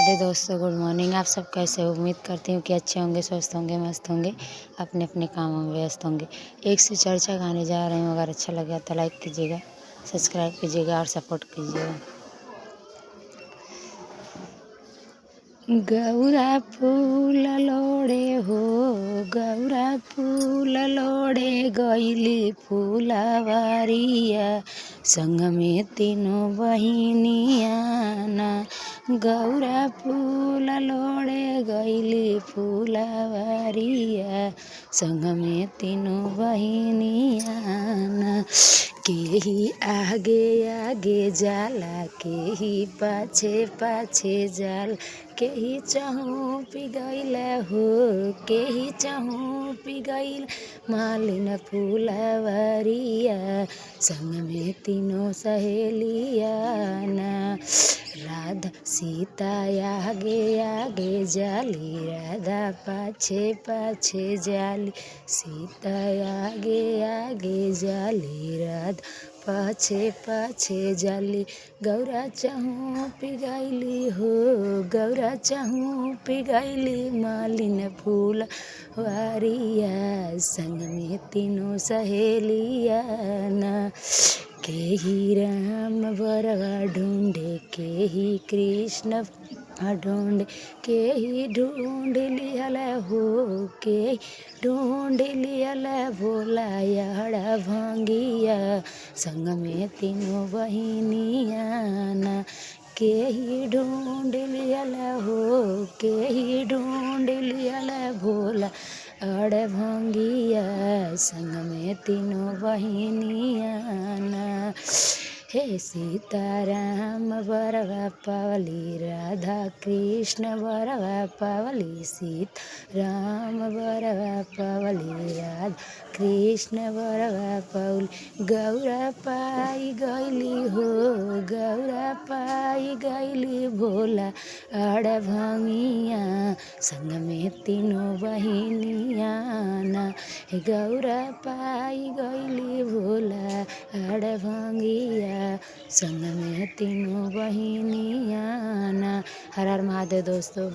राधे दोस्तों, good morning. आप सब कैसे हो? उम्मीद करती हूँ कि अच्छे होंगे, स्वस्थ होंगे, मस्त होंगे, अपने अपने कामों में व्यस्त होंगे। एक से चर्चा गाने जा रही हूँ। अगर अच्छा लगा तो लाइक कीजिएगा, सब्सक्राइब कीजिएगा और सपोर्ट कीजिएगा। गौरा फूल लोड़े हो, गौरा फूल लोड़े गईली फूलवारिया, संग में तीनों बहिनिया ना। गौरा फूल लोड़े गईली फूलवारिया, संग में तीनों बहिनिया ना। केही आगे आगे जाला, केही पाछे पाछे जाल, केही चहु पिगैल हो, केही चहु पिगैल मालिन फूलवारिया, संग में तीनों सहेलिया ना। राधा सीता आगे आगे जाली, राधा पाछे पाछे जाली, सीता आगे आगे जाली, राधा पाछे पाछे जाली। गौरा चहु पिगैली हो, गौरा चहु पिगैली मालिन फूलवारिया, संग में तीनों सहेलिया ना। केही राम बरवा ढूंढे, केही कृष्ण ढूंढे, केही ढूंढ लियल हो, केही ढूंढ लियल भोला याड़ा भंगिया, संग में तीनों बहिनिया ना। केही ढूंढ लियल हो, केही ढूंढ लियल भोला अड़ भंगिया, संग में तीनों बहिनिया ना। हे सीताराम बरवा पावली, राधा कृष्ण बरवा पावली, सीताराम बरवा पावली, राधा कृष्ण बरवा पावली। गौरा पाई गईली हो, गौरा पाई गईली भोला अड़ भंगिया, संग में तीनों बहिनिया ना। गौरा पाई गईली भोला अड़ भंगिया, संग में तीनों बहिनिया ना। हर हर महादेव दोस्तों।